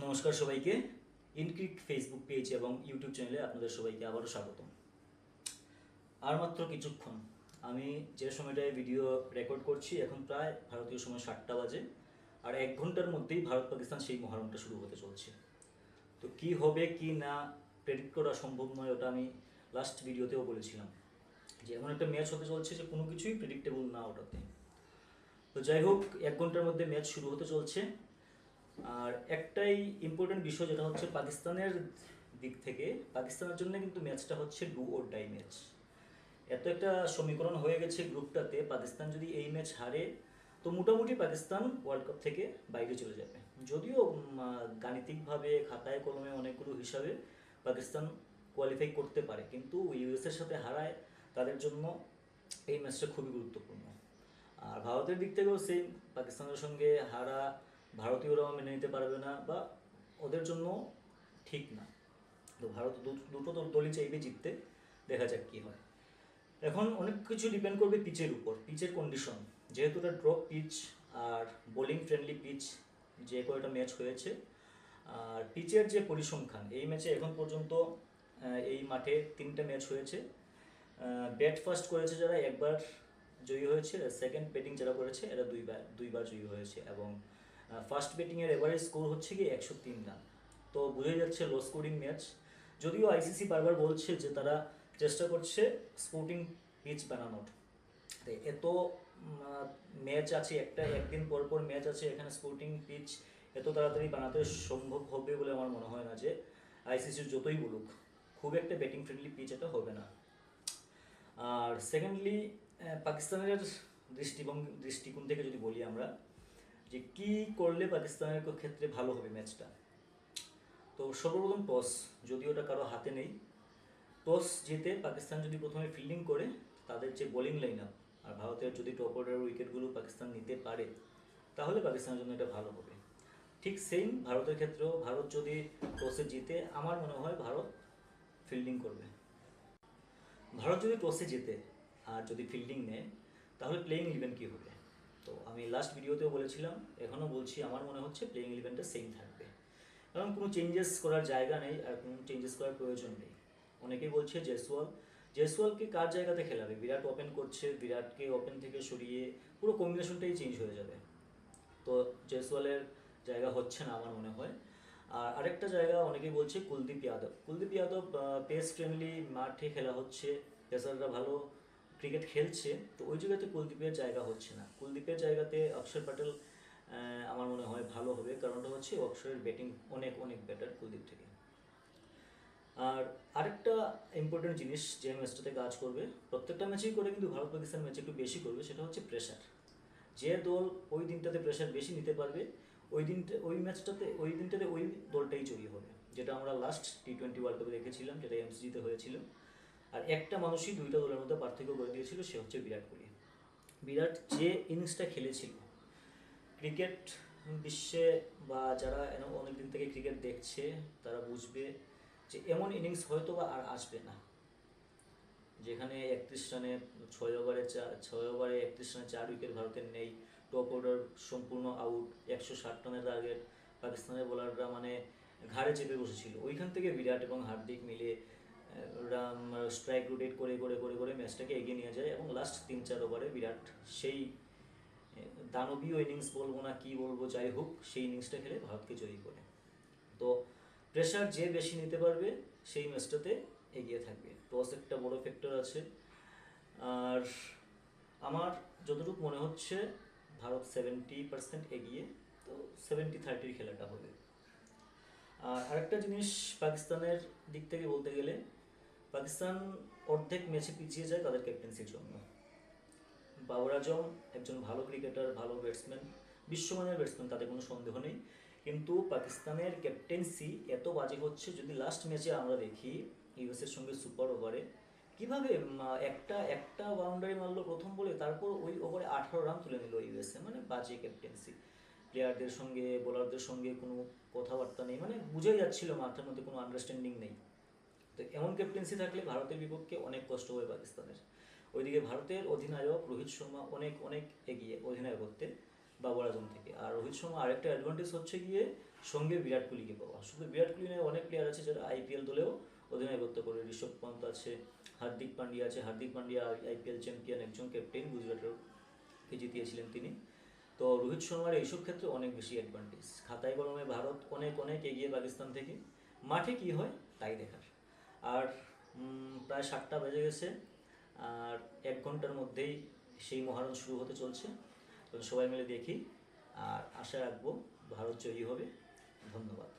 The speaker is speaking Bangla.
নমস্কার সবাইকে। ইনক্রিক ফেসবুক পেজ এবং ইউটিউব চ্যানেলে আপনাদের সবাইকে আবারও স্বাগতম। আর মাত্র কিছুক্ষণ, আমি যে সময়টায় ভিডিও রেকর্ড করছি এখন প্রায় ভারতীয় সময় 7টা বাজে, আর 1 ঘন্টার মধ্যেই ভারত পাকিস্তান সেই মহারণটা শুরু হতে চলছে। তো কি হবে কি না প্রেডিক্ট করা সম্ভব নয়, ওটা আমি লাস্ট ভিডিওতেও বলেছিলাম যে এমন একটা ম্যাচ হতে চলছে যে কোনো কিছুই প্রেডিক্টেবল না ওটাতে। তো যাই হোক, 1 ঘন্টার মধ্যে ম্যাচ শুরু হতে চলছে। আর একটাই ইম্পর্টেন্ট বিষয়, যেটা হচ্ছে পাকিস্তানের দিক থেকে, পাকিস্তানের জন্য কিন্তু ম্যাচটা হচ্ছে ডু অর ডাই ম্যাচ। এত একটা সমীকরণ হয়ে গেছে গ্রুপটাতে, পাকিস্তান যদি এই ম্যাচ হারে তো মোটামুটি পাকিস্তান ওয়ার্ল্ড কাপ থেকে বাইরে চলে যাবে। যদিও গাণিতিকভাবে খাতায় কলমে অনেকগুলো হিসাবে পাকিস্তান কোয়ালিফাই করতে পারে, কিন্তু ইউএসের সাথে হারায় তাদের জন্য এই ম্যাচটা খুবই গুরুত্বপূর্ণ। আর ভারতের দিক থেকেও সেই পাকিস্তানের সঙ্গে হারা ভারতীয়রাও মেনে নিতে পারবে না, বা ওদের জন্য ঠিক না। তো ভারত দুটো দলই চাইবে জিততে, দেখা যাক কী হয়। এখন অনেক কিছু ডিপেন্ড করবে পিচের উপর, পিচের কন্ডিশন। যেহেতু এটা ড্রপ পিচ আর বোলিং ফ্রেন্ডলি পিচ, যে কয়টা ম্যাচ হয়েছে, আর পিচের যে পরিসংখ্যান, এই ম্যাচে এখন পর্যন্ত এই মাঠে 3টে ম্যাচ হয়েছে। ব্যাট ফার্স্ট করেছে যারা একবার জয়ী হয়েছে, সেকেন্ড ব্যাটিং যারা করেছে এরা দুইবার জয়ী হয়েছে, এবং ফার্স্ট ব্যাটিংয়ের এভারেজ স্কোর হচ্ছে কি 103 রান। তো বোঝাই যাচ্ছে লো স্কোরিং ম্যাচ। যদিও আইসিসি বারবার বলছে যে তারা চেষ্টা করছে স্পোর্টিং পিচ বানানোর। এত ম্যাচ আছে, একদিন পর পর ম্যাচ আছে, এখানে স্পোর্টিং পিচ এত তাড়াতাড়ি বানাতে সম্ভব হবে বলে আমার মনে হয় না। যে আইসিসির যতই বলুক, খুব একটা ব্যাটিং ফ্রেন্ডলি পিচ এটা হবে না। আর সেকেন্ডলি, পাকিস্তানের দৃষ্টিকোণ থেকে যদি বলি আমরা, যে কি করলে পাকিস্তানের ক্ষেত্রে ভালো হবে ম্যাচটা। তো সর্বপ্রথম টস, যদিও ওটা কারো হাতে নেই, টস জিতে পাকিস্তান যদি প্রথমে ফিল্ডিং করে, তাদের যে বোলিং লাইন আপ আর ভারতের যদি টপ অর্ডার উইকেটগুলো পাকিস্তান নিতে পারে, তাহলে পাকিস্তানের জন্য এটা ভালো হবে। ঠিক সেম ভারতের ক্ষেত্রেও, ভারত যদি টসে জিতে, আমার মনে হয় ভারত ফিল্ডিং করবে। ভারত যদি টসে জেতে আর যদি ফিল্ডিং নেয়, তাহলে প্লেইং ইলেভেন কী হবে? তো আমি লাস্ট ভিডিওতেও বলেছিলাম, এখনও বলছি, আমার মনে হচ্ছে প্লেইং ইলেভেনটা সেম থাকবে। কারণ কোনো চেঞ্জেস করার জায়গা নেই, আর কোনো চেঞ্জেস করার প্রয়োজন নেই। অনেকেই বলছে জয়সওয়ালকে কার জায়গাতে খেলাবে? বিরাট ওপেন করছে, বিরাটকে ওপেন থেকে সরিয়ে পুরো কম্বিনেশনটাই চেঞ্জ হয়ে যাবে। তো জয়সওয়ালের জায়গা হচ্ছে না আমার মনে হয়। আর আরেকটা জায়গা অনেকেই বলছে কুলদীপ যাদব পেস ফ্রেন্ডলি মাঠে খেলা হচ্ছে, পেসাররা ভালো ক্রিকেট খেলছে, তো ওই জায়গাতে কুলদীপের জায়গা হচ্ছে না। কুলদীপের জায়গাতে অক্ষর প্যাটেল আমার মনে হয় ভালো হবে। কারণটা হচ্ছে অক্ষরের ব্যাটিং অনেক অনেক বেটার কুলদীপ থেকে। আর আরেকটা ইম্পর্টেন্ট জিনিস যে ম্যাচটাতে কাজ করবে, প্রত্যেকটা ম্যাচেই করে কিন্তু ভারত পাকিস্তান ম্যাচে একটু বেশি করবে, সেটা হচ্ছে প্রেশার। যে দল ওই দিনটাতে প্রেশার বেশি নিতে পারবে, ওই দিনটাতে ওই দলটাই জয়ী হবে। যেটা আমরা লাস্ট T20 ওয়ার্ল্ড কাপে দেখেছিলাম, যেটা এমসিজিতে হয়েছিল। আর একটা মানুষই দুইটা দলের মধ্যে পার্থক্য করে দিয়েছিল, সে হচ্ছে বিরাট কোহলি। বিরাট যে ইনিংসটা খেলেছিল, ক্রিকেট বিশ্বে বা যারা অনেক দিন থেকে ক্রিকেট দেখছে, তারা বুঝবে যে এমন ইনিংস হয়তো বা আর আসবে না, যেখানে 31 রানে 6 ওভারে 31 রানে 4 উইকেট ভারতের নেই, টপ অর্ডার সম্পূর্ণ আউট, 160 রানের টার্গেট, পাকিস্তানের বোলাররা মানে ঘাড়ে চেপে বসেছিল। ওইখান থেকে বিরাট এবং হার্দিক মিলে স্ট্রাইক রোটেট করে করে করে করে ম্যাচটাকে এগিয়ে নিয়ে যায়, এবং লাস্ট 3-4 ওভারে বিরাট সেই দানবীয় ইনিংস বলবো না কি বলবো, যাই হোক, সেই ইনিংসটা খেলে ভারতকে জয়ী করে। তো প্রেশার যে বেশি নিতে পারবে সেই ম্যাচটাতে এগিয়ে থাকবে। টস একটা বড় ফ্যাক্টর আছে। আর আমার যতটুকু মনে হচ্ছে ভারত 70% এগিয়ে, তো 70-30 খেলাটা হবে। আর আরেকটা জিনিস পাকিস্তানের দিক থেকে বলতে গেলে, পাকিস্তান অর্ধেক ম্যাচে পিছিয়ে যায় তাদের ক্যাপ্টেন্সির জন্য। বাবর আজম একজন ভালো ক্রিকেটার, ভালো ব্যাটসম্যান, বিশ্বমানের ব্যাটসম্যান, তাতে কোনো সন্দেহ নেই। কিন্তু পাকিস্তানের ক্যাপ্টেন্সি এত বাজে হচ্ছে, যদি লাস্ট ম্যাচে আমরা দেখি ইউএসের সঙ্গে সুপার ওভারে কীভাবে একটা একটা বাউন্ডারি মারলো প্রথম বলে, তারপর ওই ওভারে 18 রান তুলে নিল ইউএসএ। মানে বাজে ক্যাপ্টেন্সি, প্লেয়ারদের সঙ্গে বোলারদের সঙ্গে কোনো কথাবার্তা নেই, মানে বুঝেই যাচ্ছিল মাথার মধ্যে কোনো আন্ডারস্ট্যান্ডিং নেই। তো এমন ক্যাপ্টেন্সি থাকলে ভারতের বিপক্ষে অনেক কষ্ট হবে পাকিস্তানের। ওইদিকে ভারতের অধিনায়ক রোহিত শর্মা অনেক অনেক এগিয়ে অধিনায়কত্বে, বাবর আজম থেকে। আর রোহিত শর্মা আরেকটা অ্যাডভান্টেজ হচ্ছে গিয়ে সঙ্গে বিরাট কোহলিকে পাওয়া। শুধু বিরাট কোহলি নয়, অনেক প্লেয়ার আছে যারা আইপিএল দলেও অধিনায়কত্ব করে। ঋষভ পন্ত আছে, হার্দিক পান্ডিয়া আছে। হার্দিক পান্ডিয়া আইপিএল চ্যাম্পিয়ন একজন ক্যাপ্টেন, গুজরাটেরকে জিতিয়েছিলেন তিনি। তো রোহিত শর্মার এইসব ক্ষেত্রে অনেক বেশি অ্যাডভান্টেজ। খাতায় কলমে ভারত অনেক অনেক এগিয়ে পাকিস্তান থেকে। মাঠে কি হয় তাই দেখার। আর প্রায় 7টা বেজে গেছে, আর 1 ঘন্টার মধ্যেই সেই মহারণ শুরু হতে চলছে। তো সবাই মিলে দেখি, আর আশা রাখবো ভারত জয়ী হবে। ধন্যবাদ।